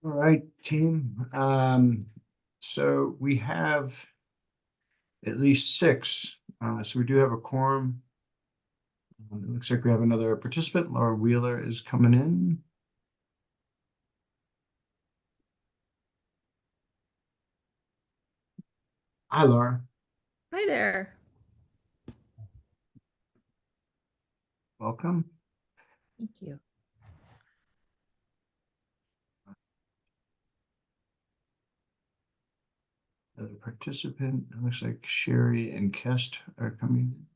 All right, team. So we have at least six. So we do have a quorum. It looks like we have another participant. Laura Wheeler is coming in. Hi, Laura. Hi there. Welcome. Thank you. Another participant. It looks like Sherry and Kest are coming.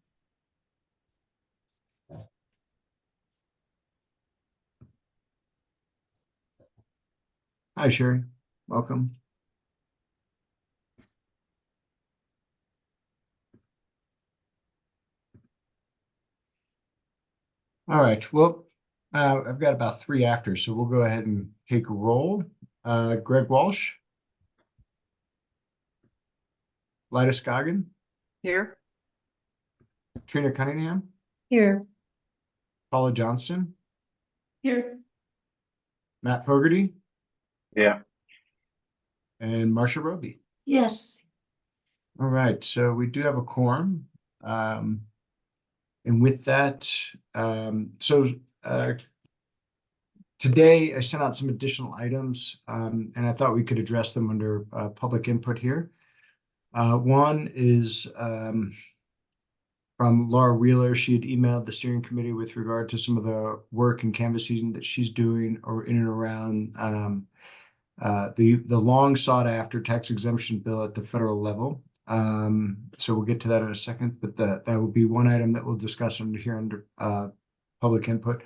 Hi, Sherry. Welcome. All right. Well, I've got about three after, so we'll go ahead and take a roll. Greg Walsh, Lyda Scoggin, Here. Trina Cunningham, Here. Paula Johnston, Here. Matt Fogarty, Yeah. and Marcia Roby. Yes. All right, so we do have a quorum. And with that, today I sent out some additional items, and I thought we could address them under public input here. One is from Laura Wheeler. She had emailed the steering committee with regard to some of the work and canvassing that she's doing or in and around the long sought after tax exemption bill at the federal level. So we'll get to that in a second, but that will be one item that we'll discuss under public input.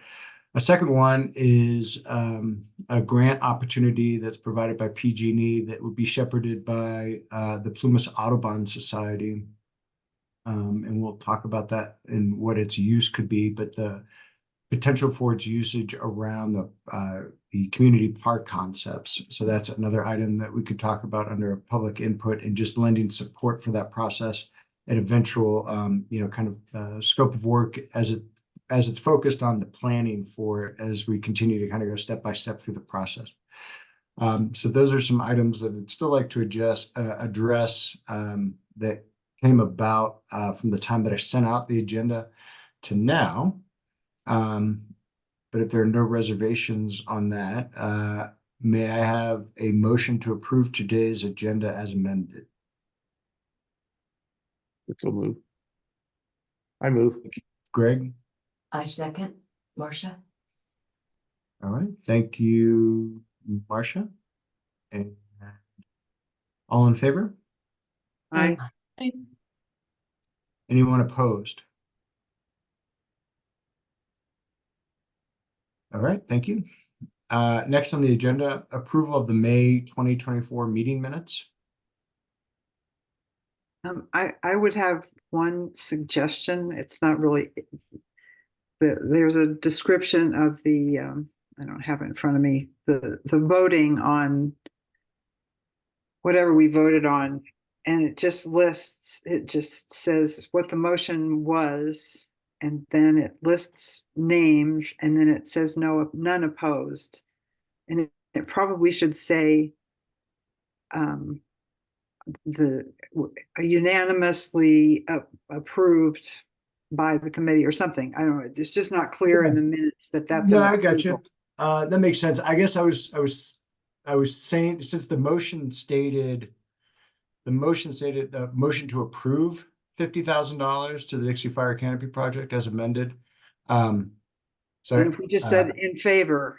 A second one is a grant opportunity that's provided by PG&E that would be shepherded by the Plumas Audubon Society. And we'll talk about that and what its use could be, but the potential for its usage around the community park concepts. So that's another item that we could talk about under public input and just lending support for that process and eventual, kind of scope of work as it's focused on the planning for it as we continue to kind of go step by step through the process. So those are some items that I'd still like to address that came about from the time that I sent out the agenda to now. But if there are no reservations on that, may I have a motion to approve today's agenda as amended? So move. I move. Greg? I second. Marcia? All right. Thank you, Marcia. And all in favor? Aye. Anyone opposed? All right, thank you. Next on the agenda, approval of the May 2024 meeting minutes. I would have one suggestion. It's not really, there's a description of the, I don't have it in front of me, the voting on whatever we voted on. And it just says what the motion was, and then it lists names, and then it says none opposed. And it probably should say unanimously approved by the committee or something. I don't know. It's just not clear in the minutes that that's. No, I got you. That makes sense. I guess I was saying, since the motion stated the motion to approve $50,000 to the Dixie Fire Canopy project as amended. And if we just said in favor,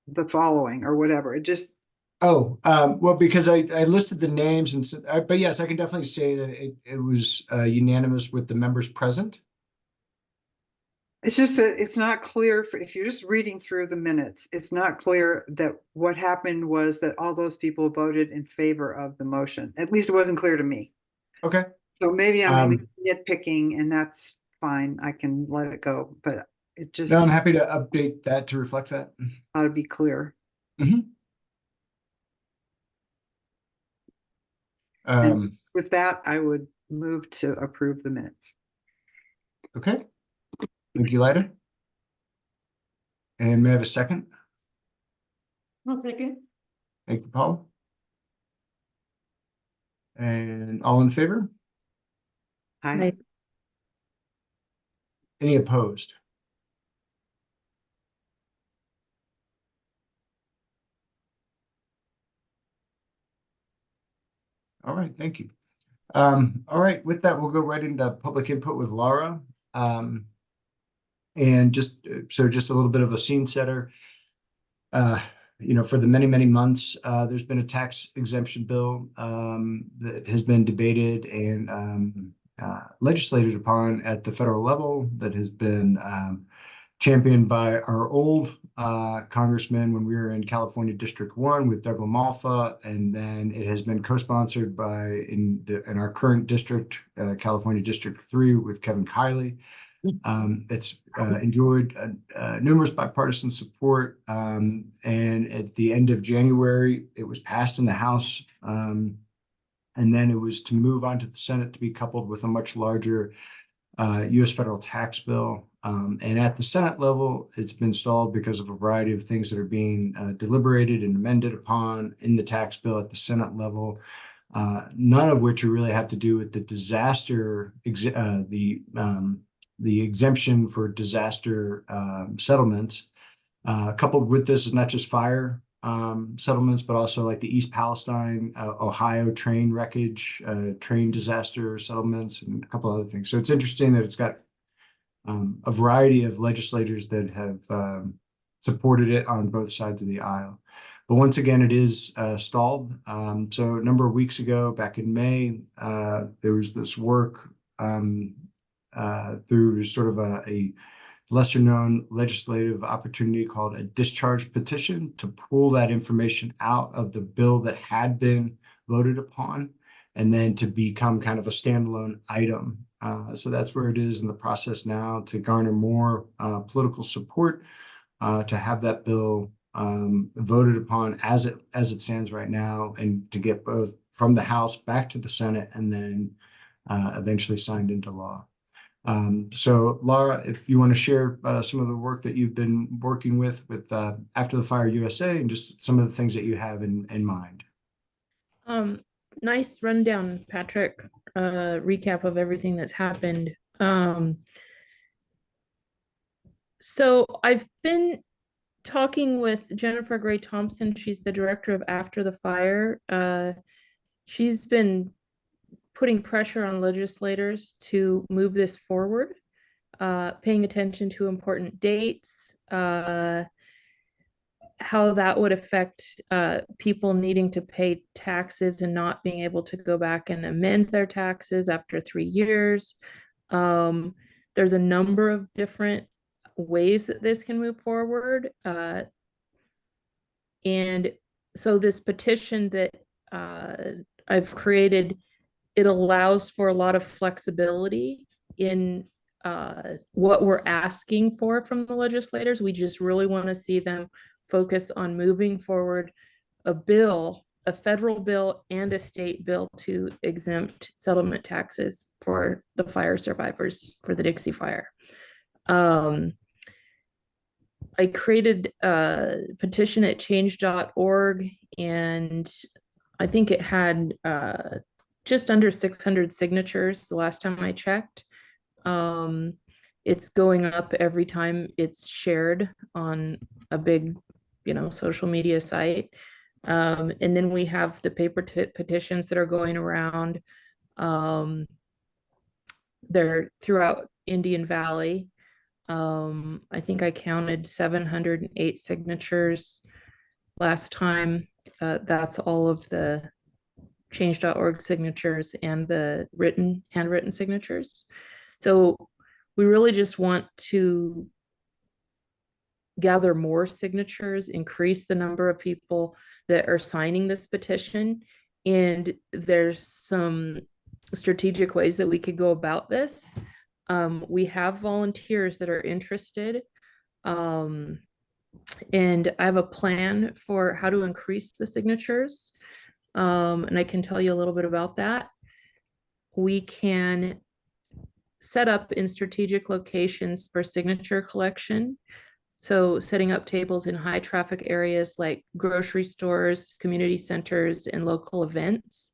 the following or whatever, it just. Well, because I listed the names and but yes, I can definitely say that it was unanimous with the members present. It's just that it's not clear if you're just reading through the minutes, it's not clear that what happened was that all those people voted in favor of the motion. At least it wasn't clear to me. Okay. So maybe I'm nitpicking, and that's fine. I can let it go, but it just. No, I'm happy to update that to reflect that. Ought to be clear. With that, I would move to approve the minutes. Okay. Thank you, Lyda. And may I have a second? I'll second. Thank you, Paul. And all in favor? Aye. Any opposed? All right, thank you. All right, with that, we'll go right into public input with Laura. And just just a little bit of a scene setter. For the many, many months, there's been a tax exemption bill that has been debated and legislated upon at the federal level that has been championed by our old congressman when we were in California District 1 with Doug LaMalfa, and then it has been co-sponsored by in our current district, California District 3 with Kevin Kiley. It's enjoyed numerous bipartisan support, and at the end of January, it was passed in the House, and then it was to move on to the Senate to be coupled with a much larger U.S. federal tax bill. And at the Senate level, it's been stalled because of a variety of things that are being deliberated and amended upon in the tax bill at the Senate level. None of which really have to do with the disaster, the exemption for disaster settlements. Coupled with this is not just fire settlements, but also like the East Palestine, Ohio train wreckage, train disaster settlements, and a couple other things. So it's interesting that it's got a variety of legislators that have supported it on both sides of the aisle. But once again, it is stalled. So a number of weeks ago, back in May, there was this work through sort of a lesser known legislative opportunity called a discharge petition to pull that information out of the bill that had been voted upon and then to become kind of a standalone item. So that's where it is in the process now to garner more political support to have that bill voted upon as it stands right now, and to get both from the House back to the Senate and then eventually signed into law. So Laura, if you want to share some of the work that you've been working with After the Fire USA and just some of the things that you have in mind. Nice rundown, Patrick. Recap of everything that's happened. So I've been talking with Jennifer Gray Thompson. She's the director of After the Fire. She's been putting pressure on legislators to move this forward, paying attention to important dates, how that would affect people needing to pay taxes and not being able to go back and amend their taxes after 3 years. There's a number of different ways that this can move forward. And so this petition that I've created, it allows for a lot of flexibility in what we're asking for from the legislators. We just really want to see them focus on moving forward a bill, a federal bill and a state bill to exempt settlement taxes for the fire survivors for the Dixie Fire. I created a petition at change.org, and I think it had just under 600 signatures the last time I checked. It's going up every time it's shared on a big, social media site. And then we have the paper petitions that are going around. They're throughout Indian Valley. I think I counted 708 signatures last time. That's all of the change.org signatures and the handwritten signatures. So we really just want to gather more signatures, increase the number of people that are signing this petition. And there's some strategic ways that we could go about this. We have volunteers that are interested. And I have a plan for how to increase the signatures. And I can tell you a little bit about that. We can set up in strategic locations for signature collection. So setting up tables in high traffic areas like grocery stores, community centers, and local events.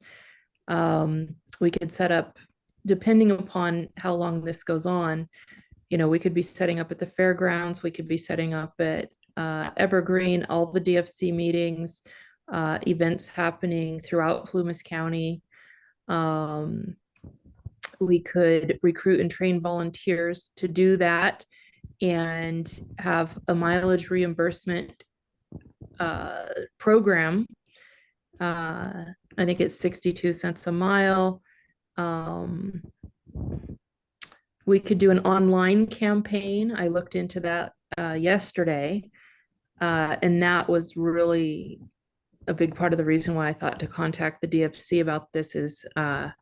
We could set up, depending upon how long this goes on, we could be setting up at the fairgrounds, we could be setting up at Evergreen, all the DFC meetings, events happening throughout Plumas County. We could recruit and train volunteers to do that and have a mileage reimbursement program. I think it's 62 cents a mile. We could do an online campaign. I looked into that yesterday, and that was really a big part of the reason why I thought to contact the DFC about this is I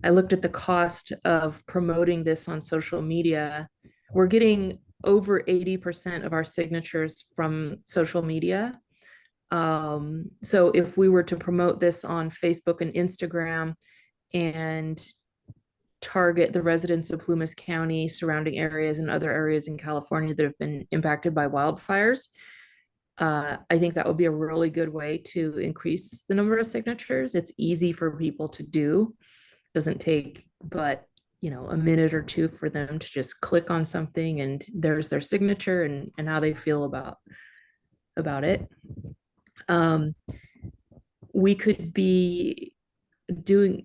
looked at the cost of promoting this on social media. We're getting over 80% of our signatures from social media. So if we were to promote this on Facebook and Instagram and target the residents of Plumas County, surrounding areas, and other areas in California that have been impacted by wildfires, I think that would be a really good way to increase the number of signatures. It's easy for people to do. It doesn't take but a minute or two for them to just click on something and there's their signature and how they feel about it. We could be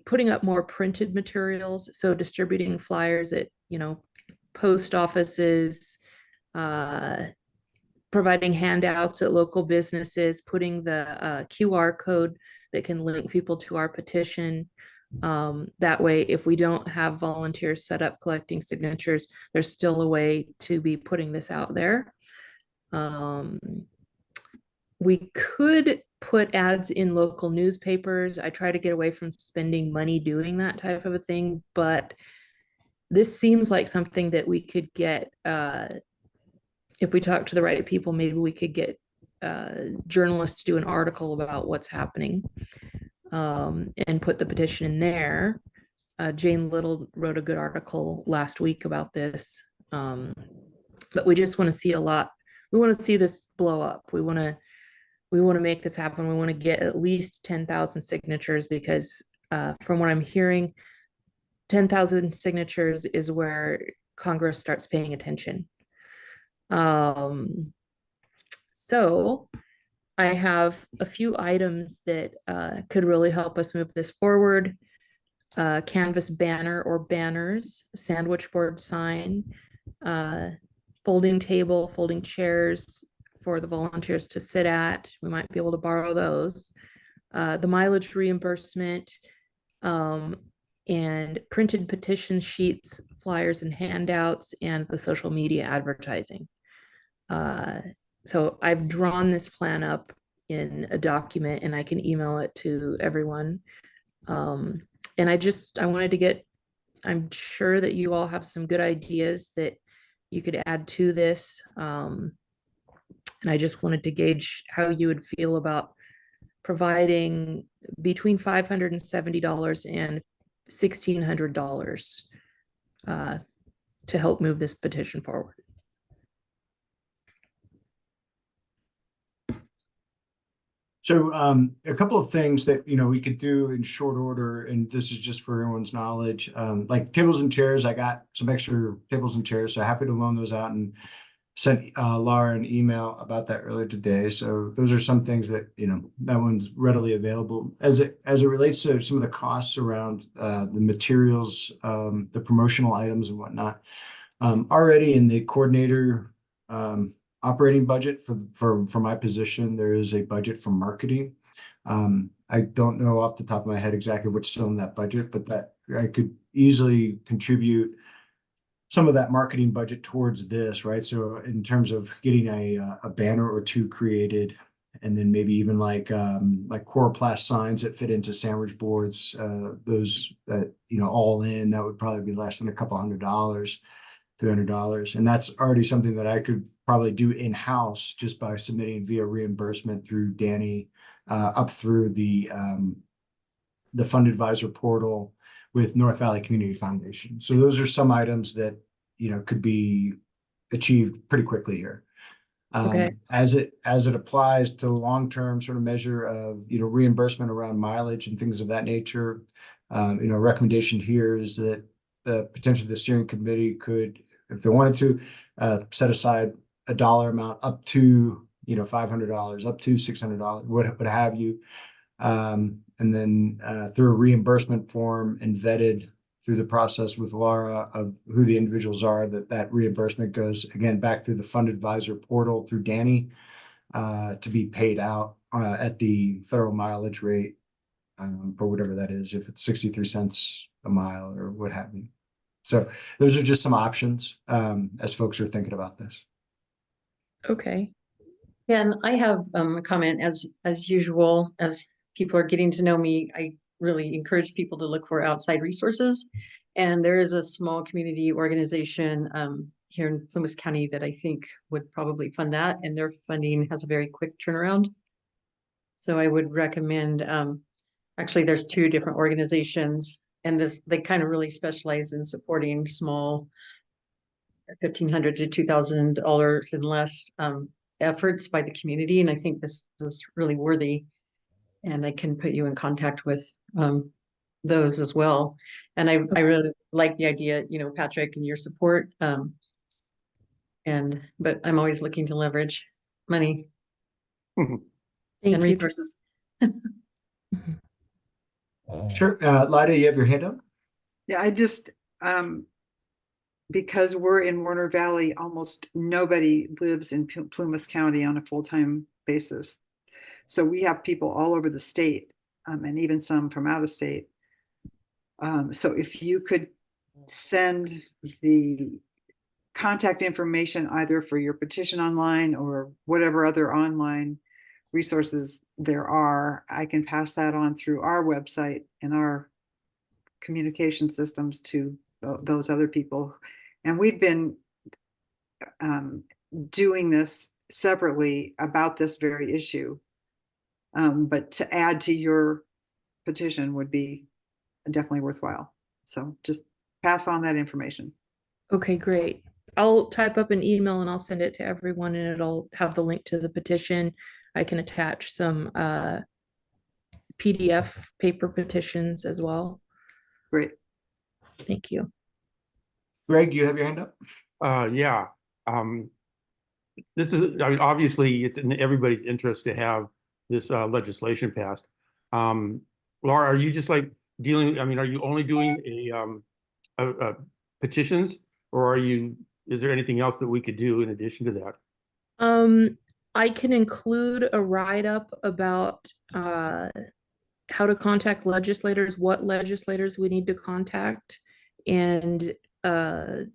putting up more printed materials, so distributing flyers at post offices, providing handouts at local businesses, putting the QR code that can link people to our petition. That way, if we don't have volunteers set up collecting signatures, there's still a way to be putting this out there. We could put ads in local newspapers. I try to get away from spending money doing that type of a thing, but this seems like something that we could get, if we talk to the right people, maybe we could get journalists to do an article about what's happening, and put the petition in there. Jane Little wrote a good article last week about this, but we just want to see a lot. We want to see this blow up. We want to make this happen. We want to get at least 10,000 signatures because from what I'm hearing, 10,000 signatures is where Congress starts paying attention. So I have a few items that could really help us move this forward. Canvas banner or banners, sandwich board sign, folding table, folding chairs for the volunteers to sit at. We might be able to borrow those. The mileage reimbursement, and printed petition sheets, flyers and handouts, and the social media advertising. So I've drawn this plan up in a document and I can email it to everyone. And I wanted to get, I'm sure that you all have some good ideas that you could add to this. And I just wanted to gauge how you would feel about providing between $570 and $1,600 to help move this petition forward. So a couple of things that we could do in short order, and this is just for everyone's knowledge, like tables and chairs. I got some extra tables and chairs, so happy to loan those out, and sent Laura an email about that earlier today. So those are some things that that one's readily available. As it relates to some of the costs around the materials, the promotional items and whatnot, already in the coordinator operating budget for my position, there is a budget for marketing. I don't know off the top of my head exactly what's still in that budget, but that I could easily contribute some of that marketing budget towards this, right? So in terms of getting a banner or two created, and then maybe even like coroplast signs that fit into sandwich boards, those that all in, that would probably be less than a couple $100, $300, and that's already something that I could probably do in-house just by submitting via reimbursement through Danny, up through the Fund Advisor portal with North Valley Community Foundation. So those are some items that could be achieved pretty quickly here. Okay. As it applies to the long-term sort of measure of, reimbursement around mileage and things of that nature. Recommendation here is that potentially the steering committee could, if they wanted to, set aside a dollar amount up to, $500, up to $600, what have you. And then through a reimbursement form and vetted through the process with Laura of who the individuals are, that reimbursement goes again back through the Fund Advisor portal through Danny to be paid out at the federal mileage rate for whatever that is, if it's 63 cents a mile or what have you. So those are just some options as folks are thinking about this. Okay. Yeah, and I have a comment as usual, as people are getting to know me, I really encourage people to look for outside resources. And there is a small community organization here in Plymouth County that I think would probably fund that, and their funding has a very quick turnaround. So I would recommend, actually there's two different organizations, and they kind of really specialize in supporting small $1,500 to $2,000 and less efforts by the community. And I think this is really worthy. And I can put you in contact with those as well. And I really like the idea, Patrick, and your support. But I'm always looking to leverage money Thank and you. resources. Sure. Lyda, you have your hand up? Yeah, I just, because we're in Warner Valley, almost nobody lives in Plymouth County on a full-time basis. So we have people all over the state, and even some from out of state. So if you could send the contact information either for your petition online or whatever other online resources there are, I can pass that on through our website and our communication systems to those other people. And we've been doing this separately about this very issue. But to add to your petition would be definitely worthwhile. So just pass on that information. Okay, great. I'll type up an email and I'll send it to everyone, and it'll have the link to the petition. I can attach some PDF paper petitions as well. Great. Thank you. Greg, you have your hand up? Yeah. This is, I mean, obviously it's in everybody's interest to have this legislation passed. Laura, are you just like dealing, I mean, are you only doing a petitions, or is there anything else that we could do in addition to that? I can include a write-up about how to contact legislators, what legislators we need to contact, and a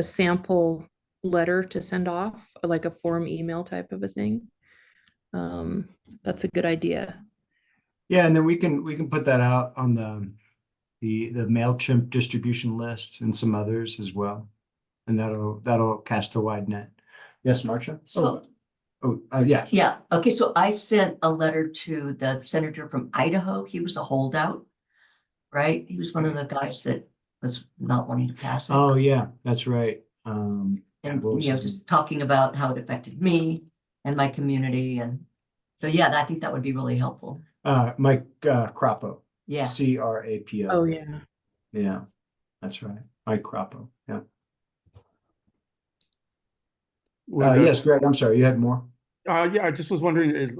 sample letter to send off, like a form email type of a thing. That's a good idea. Yeah, and then we can put that out on the MailChimp distribution list and some others as well. And that'll cast a wide net. Yes, Marcia? Yeah. Yeah, okay, so I sent a letter to the senator from Idaho. He was a holdout, right? He was one of the guys that was not wanting to pass it. Oh, yeah, that's right. And, just talking about how it affected me and my community. And so, yeah, I think that would be really helpful. Mike Crapo. Yeah. CRAPO. Oh, yeah. Yeah, that's right. Mike Crapo. Yeah. Yes, Greg, I'm sorry, you had more? Yeah, I just was wondering,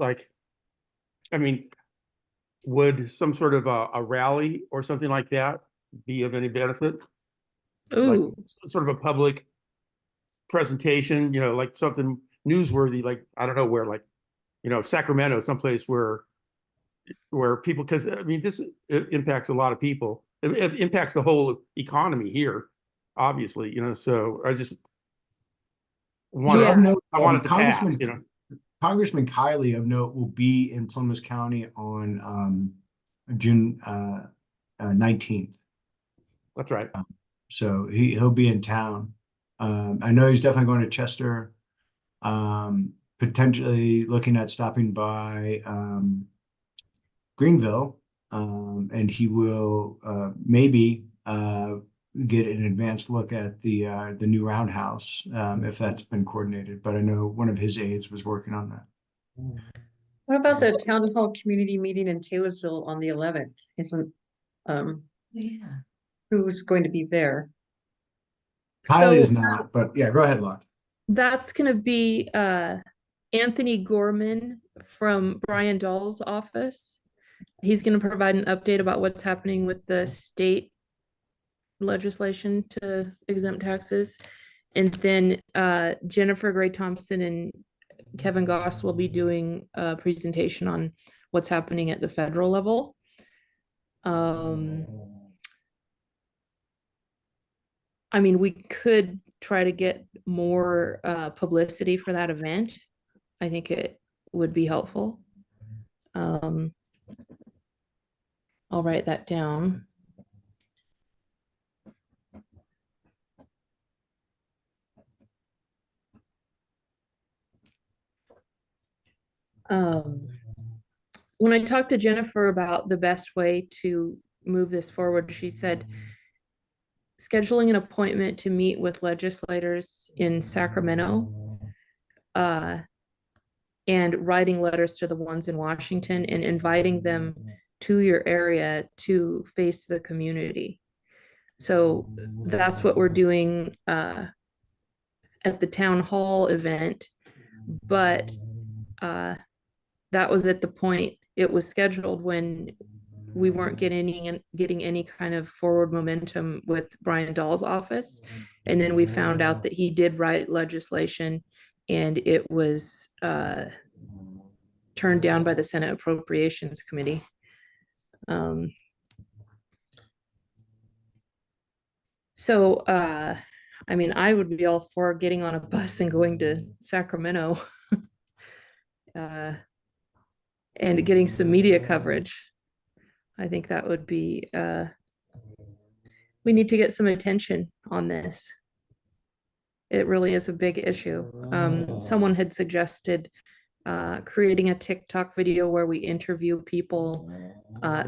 I mean, would some sort of a rally or something like that be of any benefit? Like Ooh, sort of a public presentation, like something newsworthy, like, I don't know where, like, Sacramento, someplace where people, because I mean, it impacts a lot of people. It impacts the whole economy here, obviously, so I just wanted to pass, Congressman Kiley of note will be in Plymouth County on June 19th. That's right. So he'll be in town. I know he's definitely going to Chester, potentially looking at stopping by Greenville, and he will maybe get an advanced look at the new roundhouse, if that's been coordinated, but I know one of his aides was working on that. What about the town hall community meeting in Taylorsville on the 11th? Isn't, Yeah. who's going to be there? Kylie is So not, but yeah, go ahead, Laura. that's gonna be Anthony Gorman from Brian Dahl's office. He's gonna provide an update about what's happening with the state legislation to exempt taxes. And then Jennifer Gray Thompson and Kevin Goss will be doing a presentation on what's happening at the federal level. I mean, we could try to get more publicity for that event. I think it would be helpful. I'll write that down. When I talked to Jennifer about the best way to move this forward, she said scheduling an appointment to meet with legislators in Sacramento and writing letters to the ones in Washington and inviting them to your area to face the community. So that's what we're doing at the town hall event, but that was at the point it was scheduled when we weren't getting any kind of forward momentum with Brian Dahl's office. And then we found out that he did write legislation and it was turned down by the Senate Appropriations Committee. So, I mean, I would be all for getting on a bus and going to Sacramento and getting some media coverage. I think that would be, we need to get some attention on this. It really is a big issue. Someone had suggested creating a TikTok video where we interview people,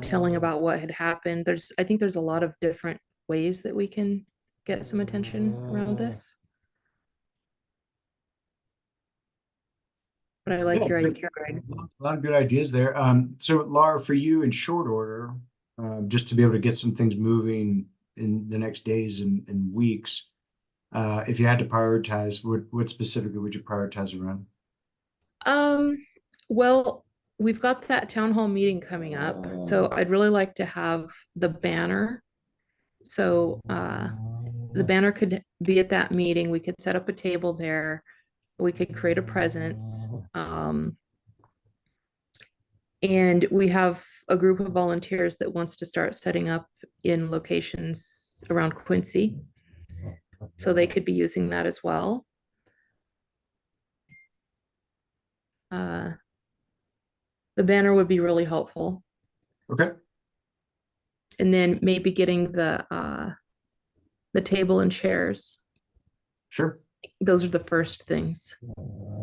telling about what had happened. I think there's a lot of different ways that we can get some attention around this. But I like Yeah, your so- idea, Greg. A lot of good ideas there. So Laura, for you in short order, just to be able to get some things moving in the next days and weeks, if you had to prioritize, what specifically would you prioritize around? Well, we've got that town hall meeting coming up, so I'd really like to have the banner. So the banner could be at that meeting. We could set up a table there. We could create a presence. And we have a group of volunteers that wants to start setting up in locations around Quincy. So they could be using that as well. The banner would be really helpful. Okay. And then maybe getting the table and chairs. Sure. Those are the first things.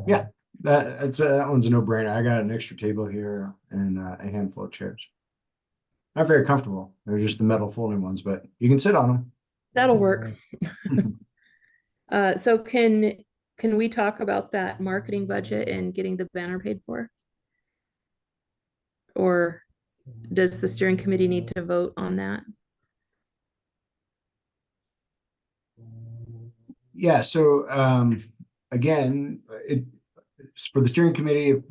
Yeah, that one's a no-brainer. I got an extra table here and a handful of chairs. Not very comfortable. They're just the metal folding ones, but you can sit on them. That'll work. So can we talk about that marketing budget and getting the banner paid for? Or does the steering committee need to vote on that? Yeah, so again, for the steering committee,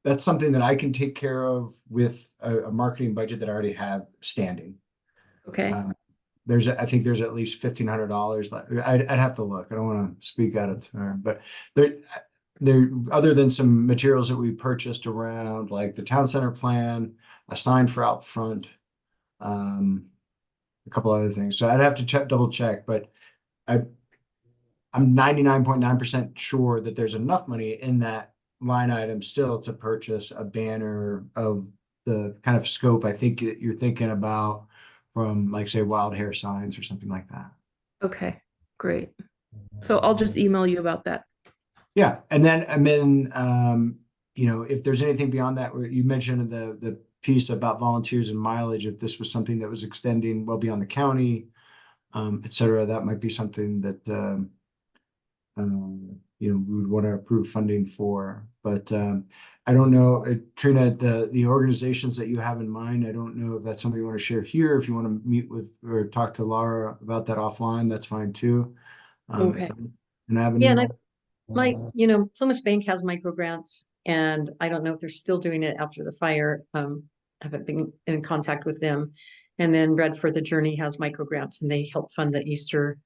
that's something that I can take care of with a marketing budget that I already have standing. Okay. I think there's at least $1,500. I'd have to look. I don't want to speak out of turn, but there, other than some materials that we purchased around like the town center plan, a sign for out front, a couple other things. So I'd have to double check, but I'm 99.9% sure that there's enough money in that line item still to purchase a banner of the kind of scope I think that you're thinking about, from like say Wild Hair Signs or something like that. Okay, great. So I'll just email you about that. Yeah, and then if there's anything beyond that, where you mentioned the piece about volunteers and mileage, if this was something that was extending well beyond the county, et cetera, that might be something that, we would want to approve funding for. But I don't know, Trina, the organizations that you have in mind, I don't know if that's something you want to share here. If you want to meet with or talk to Laura about that offline, that's fine too. Okay. An avenue. Yeah, and Plymouth Bank has micro grants, and I don't know if they're still doing it after the fire. I haven't been in contact with them. And then Bread for the Journey has micro grants, and they help fund the Easter.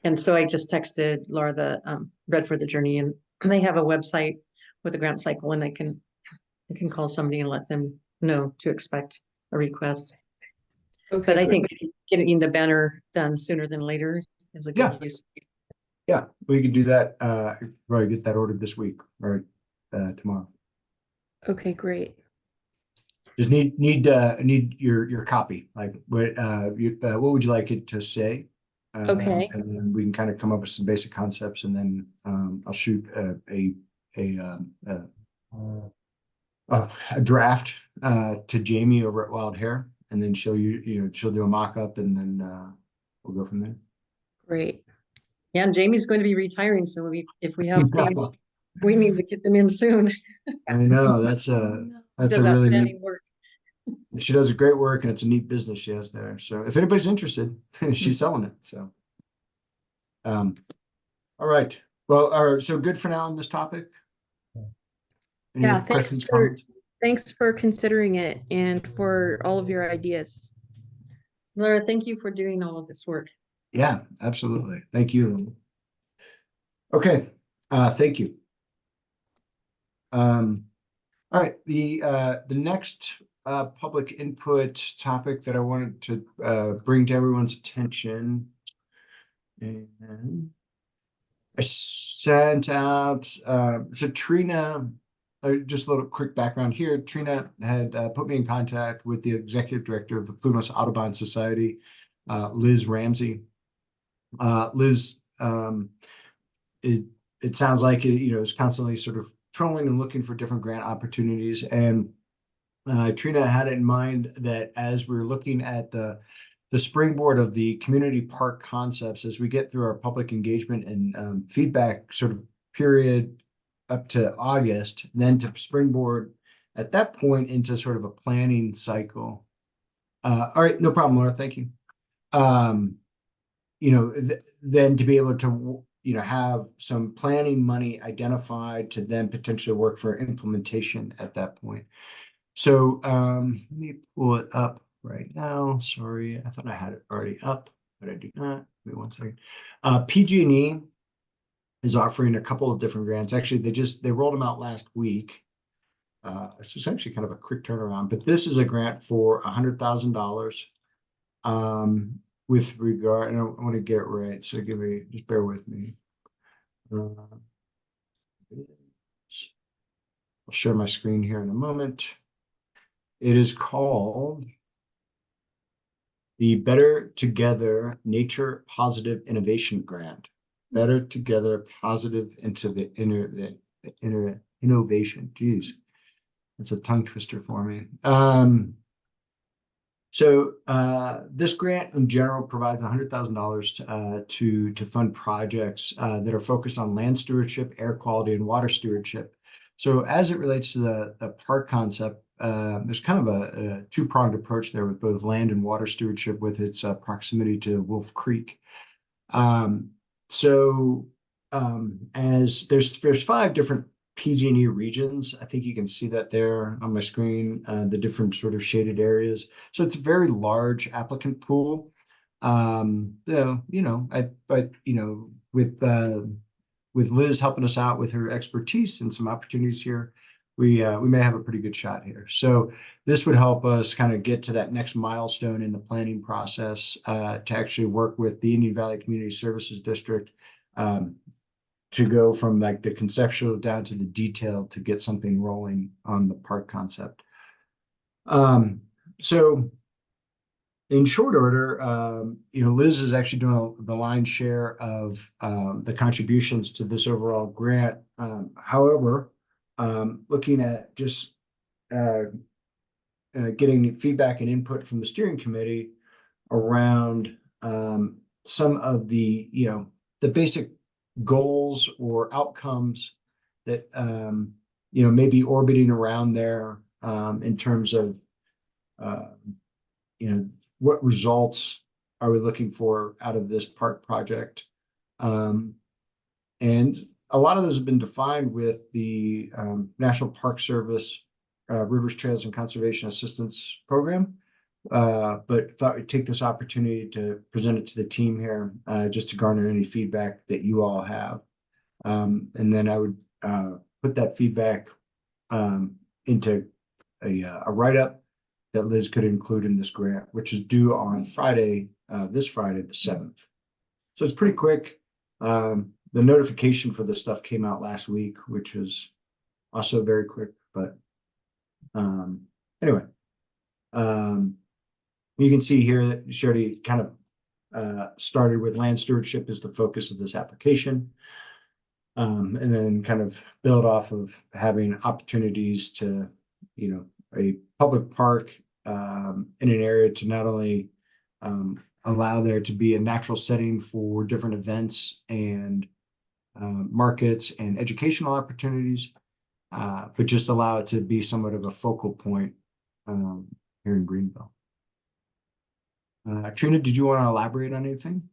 And so I just texted Laura the Bread for the Journey, and they have a website with a grant cycle, and I can call somebody and let them know to expect a request. Okay. But I great. think getting the banner done sooner than later is a Yeah. good use. Yeah, we could do that. Probably get that ordered this week or tomorrow. Okay, great. Just need your copy. Like what what would you like it to say? Okay. And then we can kind of come up with some basic concepts, and then I'll shoot a draft to Jamie over at Wild Hair, and then she'll do a mock-up, and then we'll go from there. Great. Yeah, and Jamie's going to be retiring, so if we have things, we need to get them in soon. I know that's a Does really neat. outstanding work. She does a great work, and it's a neat business she has there. So if anybody's interested, she's selling it. So, all right. Well, all right. So good for now on this topic. Any Yeah, questions, comments? thanks for considering it and for all of your ideas. Laura, thank you for doing all of this work. Yeah, absolutely. Thank you. Okay. Thank you. All right. The next public input topic that I wanted to bring to everyone's attention, and I sent out so Trina, just a little quick background here. Trina had put me in contact with the executive director of the Plymouth Audubon Society, Liz Ramsey. Liz, it sounds like is constantly sort of trolling and looking for different grant opportunities. And Trina had it in mind that as we're looking at the springboard of the community park concepts, as we get through our public engagement and feedback sort of period up to August, then to springboard at that point into sort of a planning cycle. All right, no problem, Laura. Thank you. Then to be able to have some planning money identified to then potentially work for implementation at that point. So let me pull it up right now. Sorry, I thought I had it already up, but I do not. Wait one second. PG&E is offering a couple of different grants. Actually, they rolled them out last week. This was actually kind of a quick turnaround, but this is a grant for $100,000 with regard, and I want to get it right, so just bear with me. I'll share my screen here in a moment. It is called the Better Together Nature Positive Innovation Grant. Better Together Positive Innovation. Geez, that's a tongue twister for me. So this grant in general provides $100,000 to fund projects that are focused on land stewardship, air quality, and water stewardship. So as it relates to the park concept, there's kind of a two-pronged approach there with both land and water stewardship with its proximity to Wolf Creek. As there's 5 different PG&E regions. I think you can see that there on my screen, the different sort of shaded areas. So it's a very large applicant pool. With Liz helping us out with her expertise and some opportunities here, we may have a pretty good shot here. So this would help us kind of get to that next milestone in the planning process to actually work with the Indian Valley Community Services District to go from like the conceptual down to the detail to get something rolling on the park concept. So in short order, Liz is actually doing the lion's share of the contributions to this overall grant. However, looking at just getting feedback and input from the steering committee around some of the, the basic goals or outcomes that, may be orbiting around there in terms of, what results are we looking for out of this park project? And a lot of those have been defined with the National Park Service Rivers, Trails, and Conservation Assistance Program. But thought we'd take this opportunity to present it to the team here, just to garner any feedback that you all have. And then I would put that feedback into a write-up that Liz could include in this grant, which is due on Friday, this Friday, the 7th. So it's pretty quick. The notification for this stuff came out last week, which was also very quick, but anyway. You can see here that she already kind of started with land stewardship as the focus of this application. And then kind of build off of having opportunities to, a public park in an area to not only allow there to be a natural setting for different events and markets and educational opportunities, but just allow it to be somewhat of a focal point here in Greenville. Trina, did you want to elaborate on anything?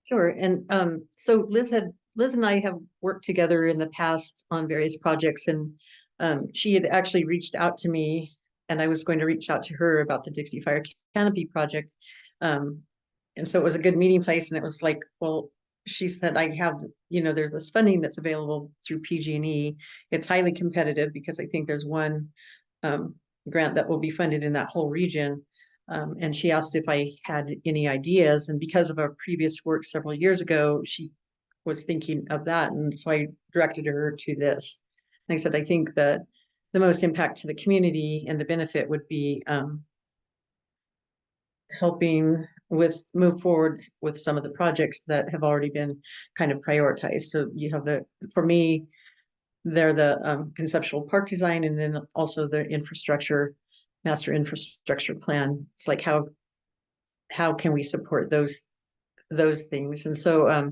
Sure. And so Liz and I have worked together in the past on various projects, and she had actually reached out to me, and I was going to reach out to her about the Dixie Fire Canopy project. And so it was a good meeting place, and it was like, well, she said, I have, there's this funding that's available through PG&E. It's highly competitive because I think there's one grant that will be funded in that whole region. And she asked if I had any ideas, and because of our previous work several years ago, she was thinking of that, and so I directed her to this. And I said, I think that the most impact to the community and the benefit would be helping move forward with some of the projects that have already been kind of prioritized. So you have for me, they're the conceptual park design, and then also the master infrastructure plan. It's like how can we support those things? And so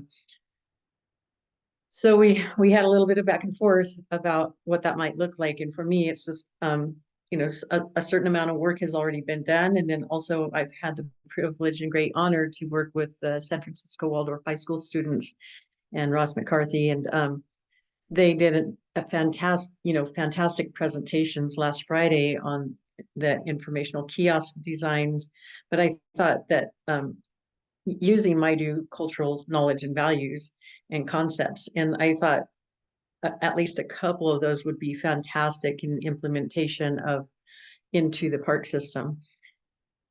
so we had a little bit of back and forth about what that might look like. And for me, it's just a certain amount of work has already been done, and then also I've had the privilege and great honor to work with the San Francisco Waldorf High School students and Ross McCarthy, and they did a fantastic presentations last Friday on the informational kiosk designs. But I thought that using my cultural knowledge and values and concepts, and I thought at least a couple of those would be fantastic in implementation into the park system,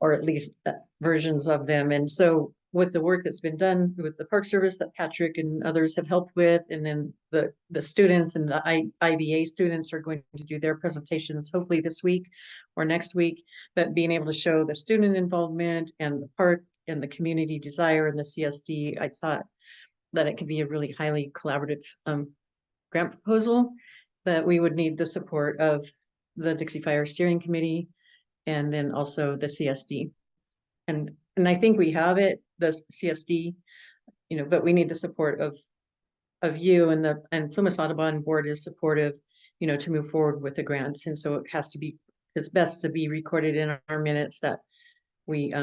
or at least versions of them. And so with the work that's been done with the Park Service that Patrick and others have helped with, and then the students and the IBA students are going to do their presentations hopefully this week or next week, but being able to show the student involvement and the park and the community desire and the CSD, I thought that it could be a really highly collaborative grant proposal. But we would need the support of the Dixie Fire Steering Committee and then also the CSD. And I think we have it, the CSD, but we need the support of you, and Plumas Audubon Board is supportive, to move forward with the grant. And so it's best to be recorded in our minutes that we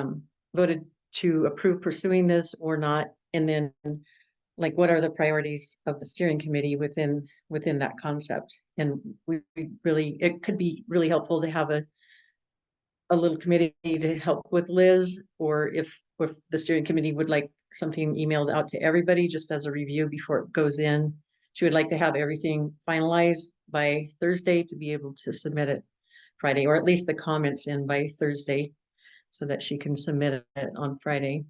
voted to approve pursuing this or not. And then like, what are the priorities of the steering committee within that concept? And it could be really helpful to have a little committee to help with Liz, or if the steering committee would like something emailed out to everybody just as a review before it goes in. She would like to have everything finalized by Thursday to be able to submit it Friday, or at least the comments in by Thursday, so that she can submit it on Friday.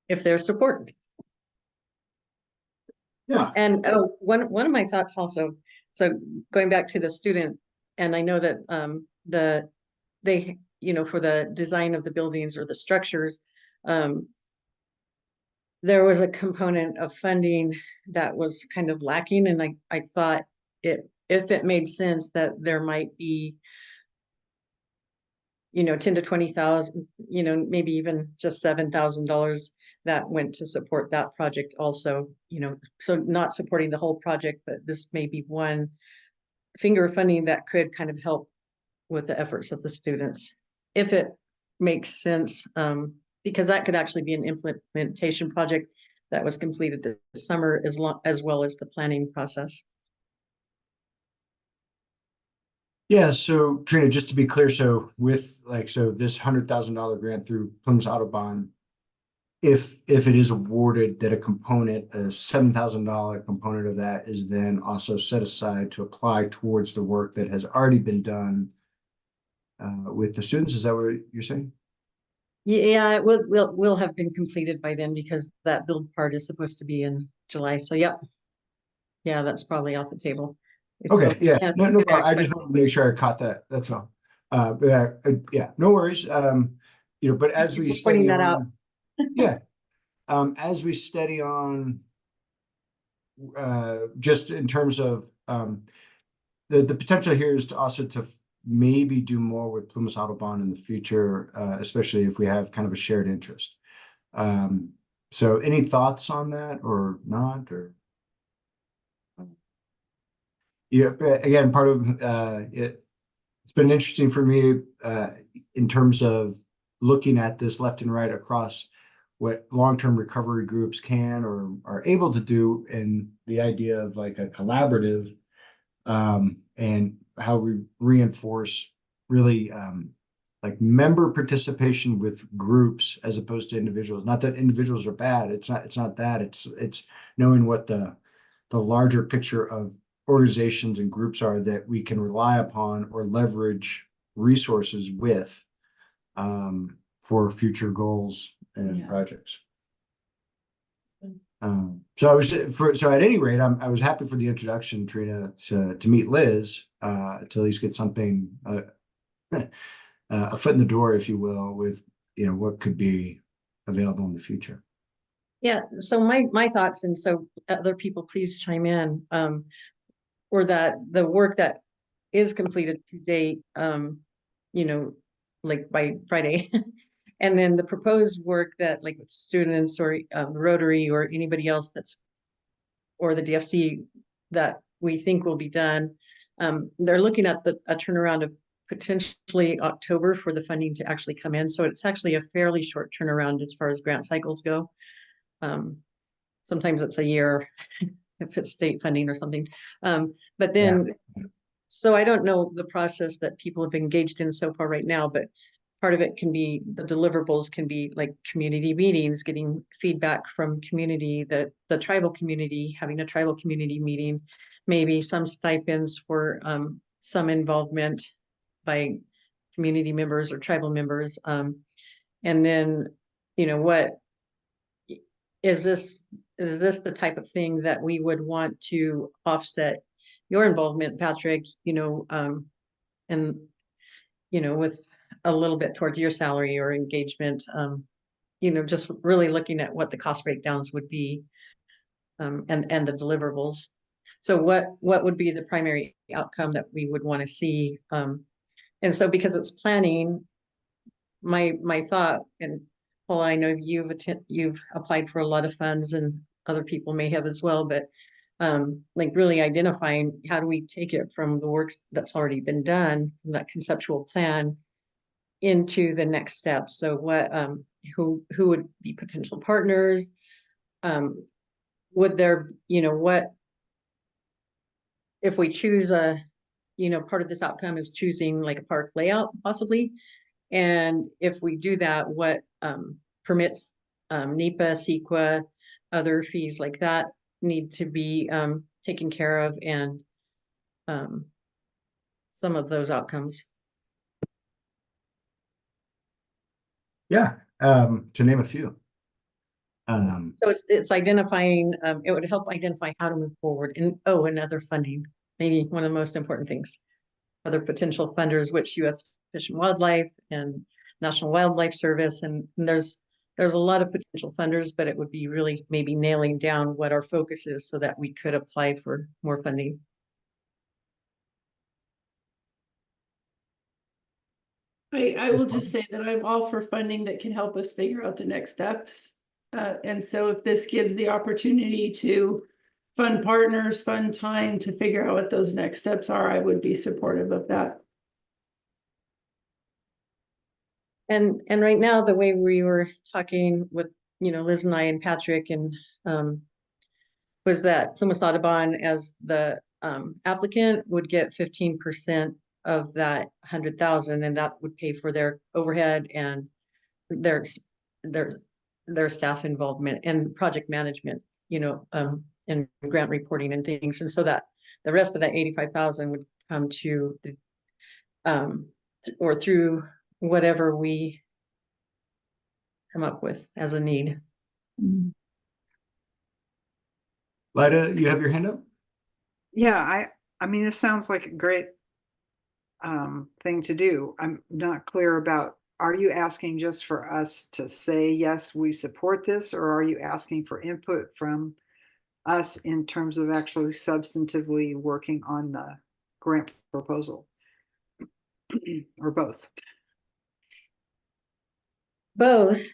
If there's support. Yeah. And one of my thoughts also, so going back to the student, and I know that they, for the design of the buildings or the structures, there was a component of funding that was kind of lacking, and I thought it if it made sense that there might be, 10 to 20,000, maybe even just $7,000 that went to support that project also, so not supporting the whole project, but this may be one finger funding that could kind of help with the efforts of the students, if it makes sense, because that could actually be an implementation project that was completed this summer, as well as the planning process. Yeah, so Trina, just to be clear, so with this $100,000 grant through Plymouth Autobahn, if it is awarded, that a $7,000 component of that is then also set aside to apply towards the work that has already been done with the students. Is that what you're saying? Yeah, it will have been completed by then, because that build part is supposed to be in July. So yep. Yeah, that's probably off the table. Okay, yeah, no, I just want to make sure I caught that. That's all. Yeah, no worries. But as we Pointing study that out. on, yeah, as we study on, just in terms of the potential here is to also to maybe do more with Plymouth Autobahn in the future, especially if we have kind of a shared interest. So any thoughts on that or not, or? Yeah, again, part of it's been interesting for me in terms of looking at this left and right across what long-term recovery groups can or are able to do, and the idea of like a collaborative, and how we reinforce really like member participation with groups as opposed to individuals. Not that individuals are bad. It's not that. It's knowing what the larger picture of organizations and groups are that we can rely upon or leverage resources with for future goals and Yeah. projects. So at any rate, I was happy for the introduction, Trina, to meet Liz, to at least get something a foot in the door, if you will, with what could be available in the future. Yeah, so my thoughts, and so other people please chime in, or that the work that is completed to date, like by Friday, and then the proposed work that, like with students or Rotary or anybody else or the DFC, that we think will be done. They're looking at a turnaround of potentially October for the funding to actually come in. So it's actually a fairly short turnaround as far as grant cycles go. Sometimes it's a year if it's state funding or something. But then, so I don't know the process that people have engaged in so far right now, but part of it can be, the deliverables can be like community meetings, getting feedback from community, the tribal community, having a tribal community meeting, maybe some stipends for some involvement by community members or tribal members. And then, what is this the type of thing that we would want to offset your involvement, Patrick, and, with a little bit towards your salary or engagement, just really looking at what the cost breakdowns would be, and the deliverables. So what would be the primary outcome that we would want to see? And so because it's planning, my thought, and well, I know you've applied for a lot of funds and other people may have as well, but like really identifying how do we take it from the work that's already been done, from that conceptual plan, into the next step. So what, who would be potential partners? Would there, what if we choose part of this outcome is choosing like a park layout possibly? And if we do that, what permits, NEPA, CEQA, other fees like that need to be taken care of, and some of those outcomes. Yeah, to name a few. So it's identifying, it would help identify how to move forward, and other funding, maybe one of the most important things. Other potential funders, which U.S. Fish and Wildlife and National Wildlife Service, and there's a lot of potential funders, but it would be really maybe nailing down what our focus is so that we could apply for more funding. I will just say that I'm all for funding that can help us figure out the next steps. And so if this gives the opportunity to fund partners, fund time to figure out what those next steps are, I would be supportive of that. And right now, the way we were talking with, Liz and I and Patrick and was that Plymouth Audubon as the applicant would get 15% of that 100,000, and that would pay for their overhead and their staff involvement and project management, and grant reporting and things. And so that the rest of that 85,000 would come to the or through whatever we come up with as a need. Lida, you have your hand up? Yeah, I mean, this sounds like a great thing to do. I'm not clear about, are you asking just for us to say, yes, we support this, or are you asking for input from us in terms of actually substantively working on the grant proposal? Or both? Both.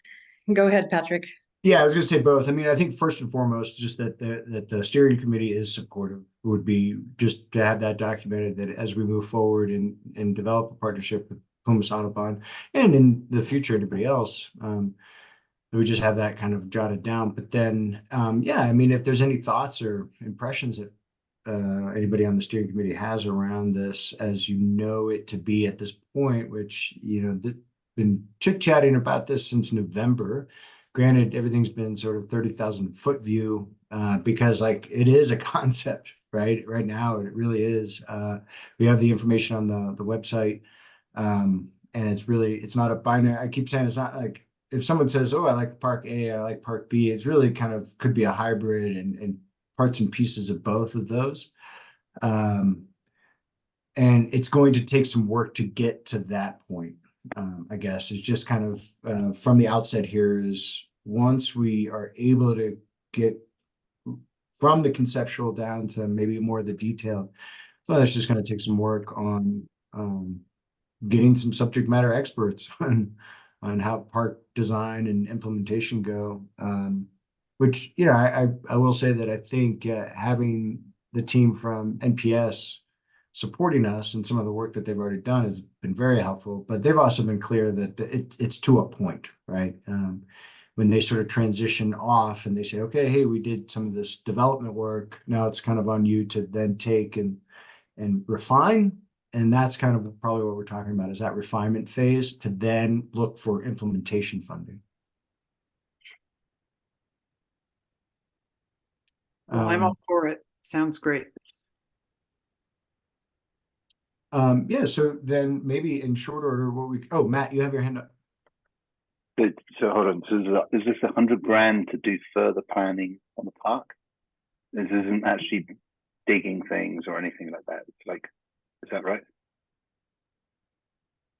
Go ahead, Patrick. Yeah, I was gonna say both. I mean, I think first and foremost, just that the steering committee is supportive would be just to have that documented, that as we move forward and develop a partnership with Plymouth Audubon and in the future anybody else, we just have that kind of jotted down. But then, yeah, I mean, if there's any thoughts or impressions that anybody on the steering committee has around this, as you know it to be at this point, which been chit-chatting about this since November. Granted, everything's been sort of 30,000 foot view, because like it is a concept, right? Right now, it really is. We have the information on the website, and it's not a binary. I keep saying it's not like if someone says, "Oh, I like Park A, I like Park B," it's really kind of could be a hybrid and parts and pieces of both of those. And it's going to take some work to get to that point. I guess it's just kind of from the outset here is once we are able to get from the conceptual down to maybe more of the detail, so that's just going to take some work on getting some subject matter experts on how park design and implementation go. Which I will say that I think having the team from NPS supporting us and some of the work that they've already done has been very helpful, but they've also been clear that it's to a point, right? When they sort of transition off and they say, okay, hey, we did some of this development work. Now it's kind of on you to then take and refine. And that's kind of probably what we're talking about is that refinement phase to then look for implementation funding. Well, I'm all for it. Sounds great. Yeah, so then maybe in short order, Matt, you have your hand up. So hold on. So is this 100 grand to do further planning on the park? This isn't actually digging things or anything like that. It's like, is that right?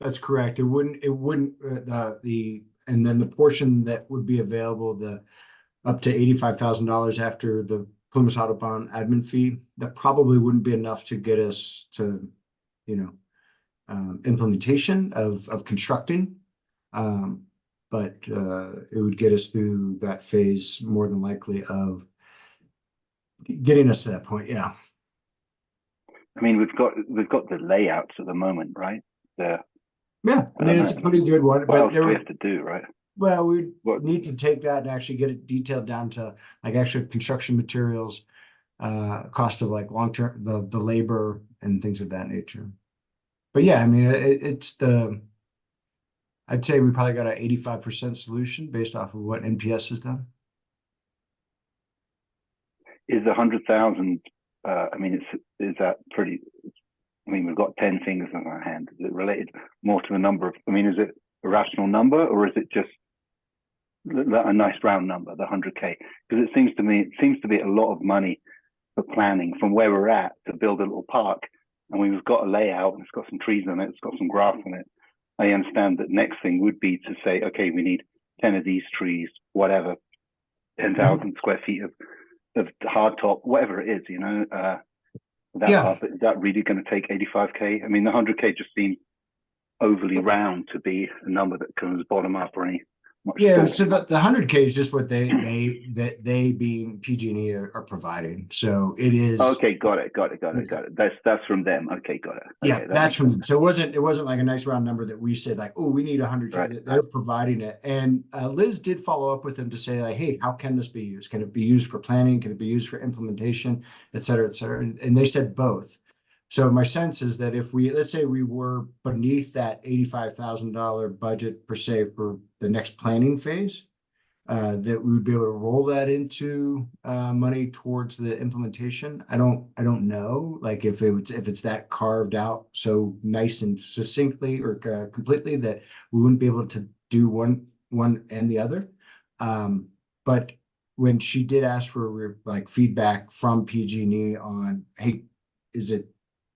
That's correct. It wouldn't, and then the portion that would be available, the up to $85,000 after the Plymouth Audubon admin fee, that probably wouldn't be enough to get us to, implementation of constructing. But it would get us through that phase more than likely of getting us to that point. Yeah. I mean, we've got the layouts at the moment, right? Yeah, I mean, it's a pretty good one. What But else do we have to do, right? well, we need to take that and actually get it detailed down to like actual construction materials, cost of like long-term, the labor and things of that nature. But yeah, I mean, I'd say we probably got an 85% solution based off of what NPS has done. Is 100,000? I mean, is that pretty? I mean, we've got 10 fingers on our hand. Is it related more to the number of? I mean, is it a rational number or is it just a nice round number, the 100K? Because it seems to be a lot of money for planning from where we're at to build a little park, and we've got a layout and it's got some trees on it, it's got some grass on it. I understand that next thing would be to say, okay, we need 10 of these trees, whatever, 10,000 square feet of hard top, whatever it is, that Yeah. part, but is that really going to take 85K? I mean, the 100K just seems overly round to be a number that comes bottom up or any much Yeah, thought. so the 100K is just what they being PG&E are providing. So it is. Okay, got it. That's from them. Okay, got it. Yeah, Okay, that that's makes from sense. so it wasn't like a nice round number that we said like, oh, we need 100K. Right. They're providing it. And Liz did follow up with them to say like, hey, how can this be used? Can it be used for planning? Can it be used for implementation, et cetera, et cetera? And they said both. So my sense is that if let's say we were beneath that $85,000 budget per se for the next planning phase, that we would be able to roll that into money towards the implementation. I don't know, like if it's that carved out so nice and succinctly or completely that we wouldn't be able to do one and the other. But when she did ask for like feedback from PG&E on, hey,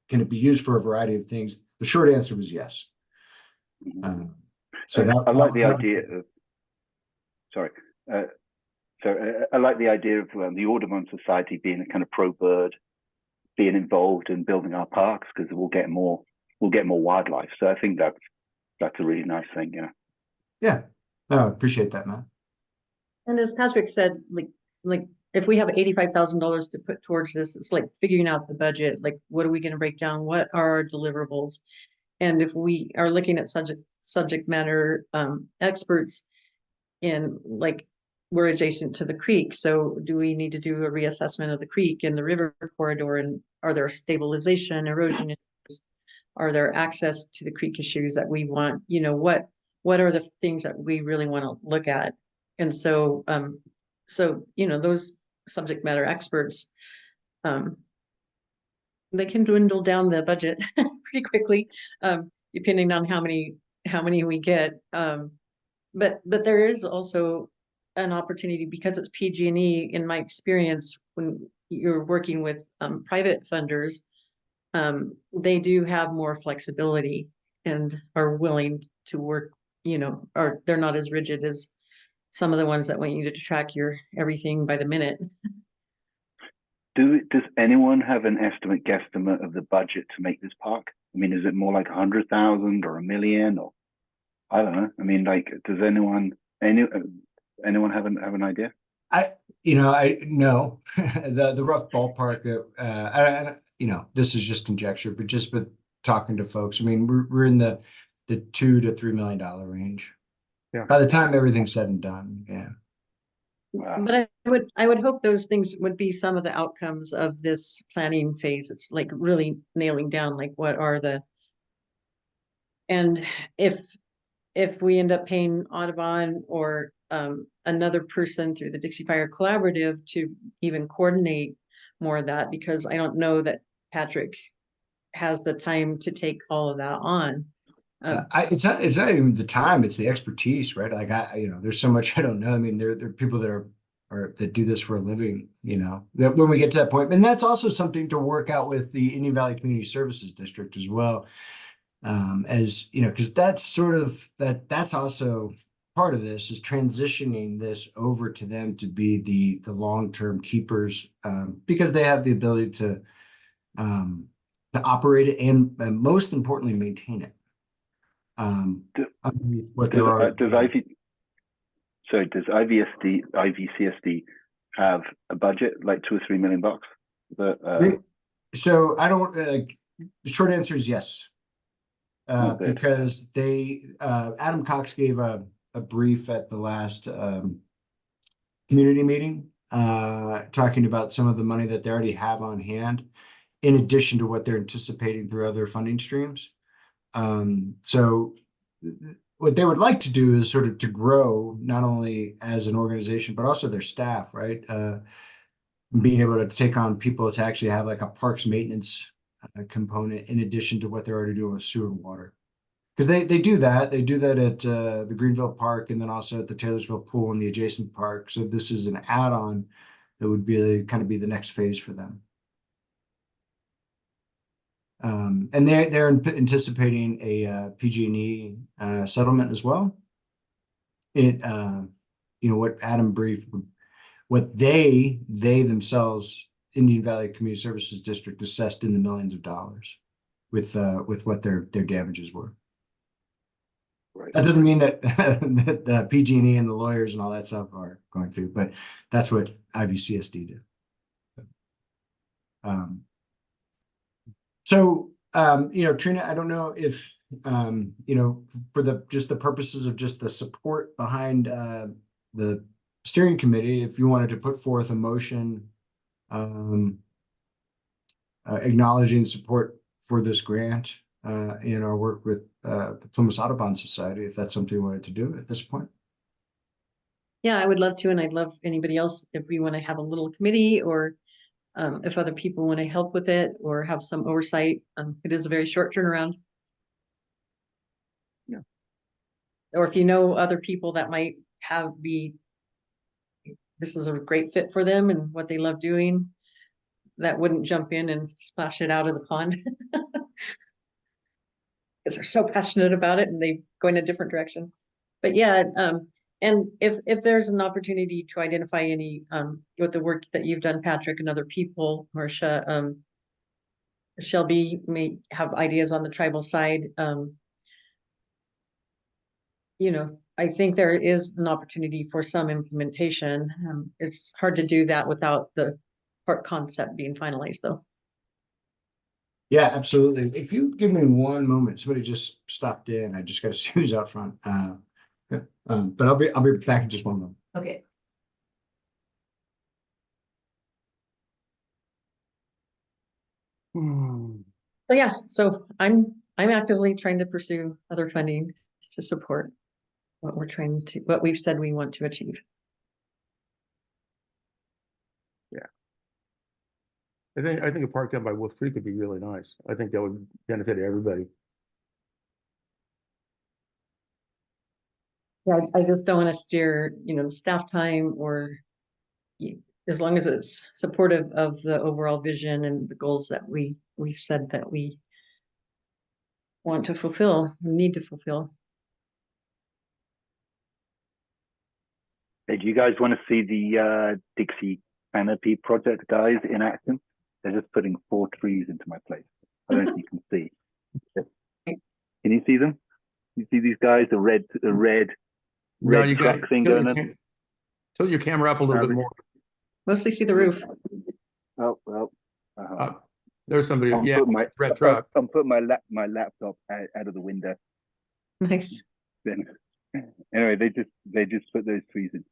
can it be used for a variety of things? The short answer was yes. So I like the idea of. Sorry. I like the idea of the Audubon Society being a kind of pro-bird, being involved in building our parks because we'll get more wildlife. So I think that's a really nice thing. Yeah. Yeah. No, I appreciate that, man. And as Patrick said, like if we have $85,000 to put towards this, it's like figuring out the budget. Like, what are we going to break down? What are our deliverables? And if we are looking at subject matter experts in like we're adjacent to the creek, so do we need to do a reassessment of the creek and the river corridor? And are there stabilization, erosion issues? Are there access to the creek issues that we want? You know, what are the things that we really want to look at? And so, you know, those subject matter experts, they can dwindle down the budget pretty quickly, depending on how many we get. But there is also an opportunity because it's PG&E. In my experience, when you're working with private funders, they do have more flexibility and are willing to work. You know, or they're not as rigid as some of the ones that want you to track your everything by the minute. Does anyone have an guesstimate of the budget to make this park? I mean, is it more like 100,000 or 1 million or I don't know. I mean, like, does anyone have an idea? I know the rough ballpark that this is just conjecture, but just with talking to folks, I mean, we're in the $2 to $3 million range. Yeah. By the time everything's said and done, yeah. Wow. But I would hope those things would be some of the outcomes of this planning phase. It's like really nailing down like what are and if we end up paying Audubon or another person through the Dixie Fire Collaborative to even coordinate more of that, because I don't know that Patrick has the time to take all of that on. It's not even the time, it's the expertise, right? Like there's so much I don't know. I mean, there are people that that do this for a living, that when we get to that point, and that's also something to work out with the Indian Valley Community Services District as well. As because that's that's also part of this is transitioning this over to them to be the long-term keepers, because they have the ability to operate it and most importantly maintain it. Does IVCSD have a budget like $2 or $3 million? So I don't. The short answer is yes. Because Adam Cox gave a brief at the last community meeting, talking about some of the money that they already have on hand, in addition to what they're anticipating through other funding streams. So what they would like to do is sort of to grow not only as an organization, but also their staff, right? Being able to take on people to actually have like a parks maintenance component in addition to what they're already doing with sewer and water. Because they do that. They do that at the Greenville Park and then also at the Taylorsville Pool and the adjacent park. So this is an add-on that would be kind of be the next phase for them. And they're anticipating a PG&E settlement as well. What Adam briefed, what they themselves, Indian Valley Community Services District, assessed in the millions of dollars with what their damages were. Right. That doesn't mean that, that the PG&E and the lawyers and all that stuff are going to, but that's what IVCSD did. Trina, I don't know if, for just the purposes of just the support behind the steering committee, if you wanted to put forth a motion acknowledging support for this grant in our work with the Plymouth Audubon Society, if that's something you wanted to do at this point. Yeah, I would love to, and I'd love anybody else, if we want to have a little committee, or if other people want to help with it or have some oversight. It is a very short turnaround. Yeah. Or if you know other people that might this is a great fit for them and what they love doing, that wouldn't jump in and splash it out of the pond. Because they're so passionate about it and they go in a different direction. But yeah, and if there's an opportunity to identify any with the work that you've done, Patrick, and other people, Marcia, Shelby may have ideas on the tribal side. I think there is an opportunity for some implementation. It's hard to do that without the part concept being finalized, though. Yeah, absolutely. If you give me one moment, somebody just stopped in. I just got to see who's out front. But I'll be back in just one moment. Okay. So yeah, so I'm actively trying to pursue other funding to support what we've said we want to achieve. I think a park down by Wolf Creek would be really nice. I think that would benefit everybody. Yeah, I just don't want to steer, the staff time, or as long as it's supportive of the overall vision and the goals that we've said that we want to fulfill, need to fulfill. Hey, do you guys want to see the Dixie Canopy project guys in action? They're just putting 4 trees into my place. I don't know if you can see. Can you see them? You see these guys, the red You truck got thing going on? tilt your camera up a little bit more. Mostly see the roof. Oh well. There's somebody. I'm Yeah, putting my red truck. I'm putting my laptop out of the window. Nice. Then anyway, they just put those trees in.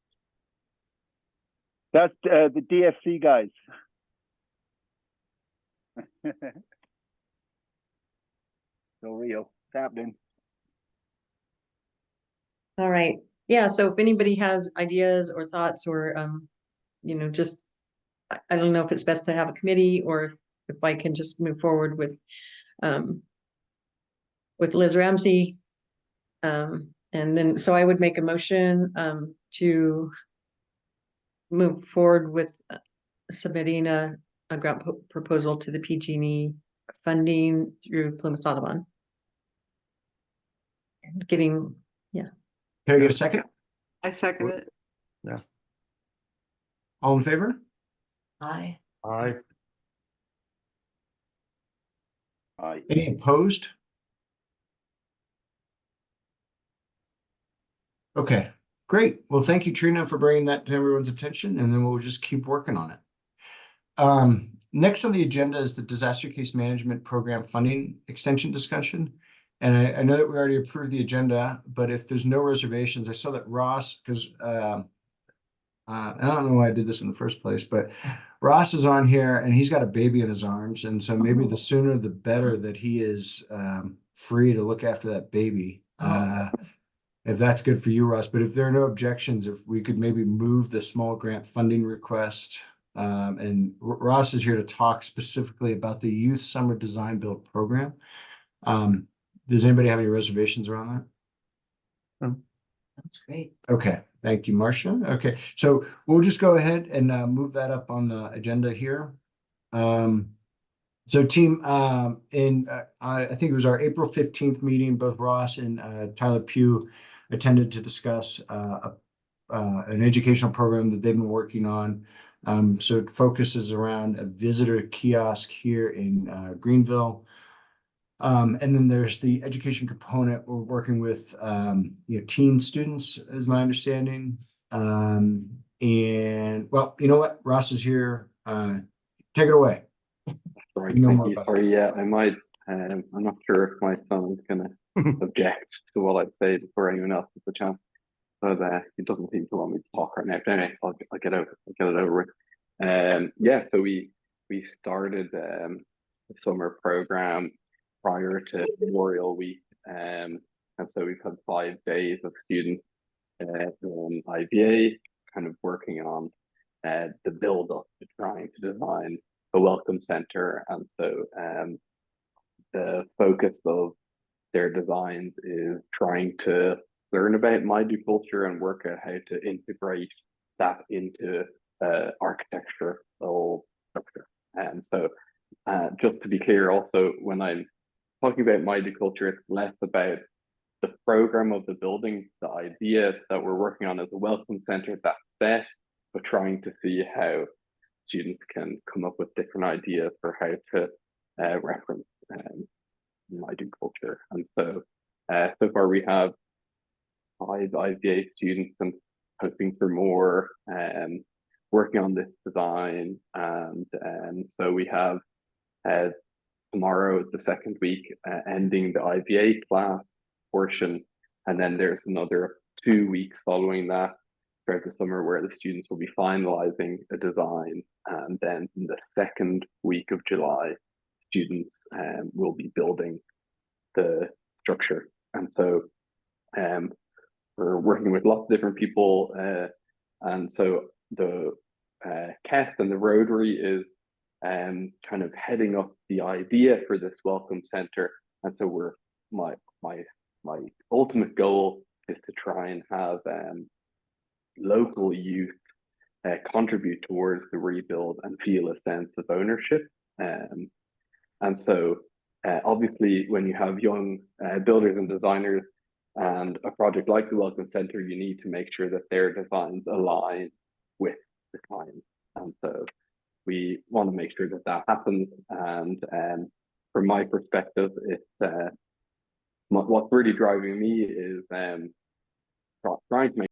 That's the DFC guys. So real. It's happening. All right. Yeah. So if anybody has ideas or thoughts, or just I don't know if it's best to have a committee, or if I can just move forward with Liz Ramsey. And then so I would make a motion to move forward with submitting a grant proposal to the PG&E funding through Plymouth Audubon. And getting, Can I get a second? I second it. All in favor? Aye. Aye. Any opposed? Okay, great. Well, thank you, Trina, for bringing that to everyone's attention, and then we'll just keep working on it. Next on the agenda is the Disaster Case Management Program funding extension discussion. And I know that we already approved the agenda, but if there's no reservations, I saw that Ross, because I don't know why I did this in the first place, but Ross is on here and he's got a baby in his arms. And so maybe the sooner the better that he is free to look after that baby. If that's good for you, Ross. But if there are no objections, if we could maybe move the small grant funding request. And Ross is here to talk specifically about the Youth Summer Design Build program. Does anybody have any reservations around that? That's great. Okay, thank you, Marcia. Okay, so we'll just go ahead and move that up on the agenda here. So team, I think it was our April 15th meeting, both Ross and Tyler Pugh attended to discuss an educational program that they've been working on. So it focuses around a visitor kiosk here in Greenville. And then there's the education component. We're working with teen students, is my understanding. And well, you know what? Ross is here. Take it away. Sorry, You know thank more you. about it. Sorry, yeah, I might. I'm not sure if my son is gonna object to what I say before anyone else has a chance, but he doesn't seem to want me to talk right now. But anyway, I'll get it over with. Yeah, so we started the summer program prior to Memorial Week, and so we've had 5 days of students in IVA, kind of working on the build up to trying to design a welcome center. And so the focus of their designs is trying to learn about Maidu culture and work out how to integrate that into architectural structure. And so just to be clear, also, when I'm talking about Maidu culture, it's less about the program of the building. The idea that we're working on is a welcome center that's set, but trying to see how students can come up with different ideas for how to reference Maidu culture. And so so far we have 5 IVA students and hoping for more working on this design. And so we have tomorrow, the second week, ending the IVA class portion. And then there's another 2 weeks following that throughout the summer where the students will be finalizing a design. And then in the second week of July, students will be building the structure. And so we're working with lots of different people. And so the Kest and the Rotary is kind of heading up the idea for this welcome center. And so my ultimate goal is to try and have local youth contribute towards the rebuild and feel a sense of ownership. And so obviously when you have young builders and designers and a project like the Welcome Center, you need to make sure that their designs align with the client. And so we want to make sure that that happens. And from my perspective, it's what's really driving me is trying to make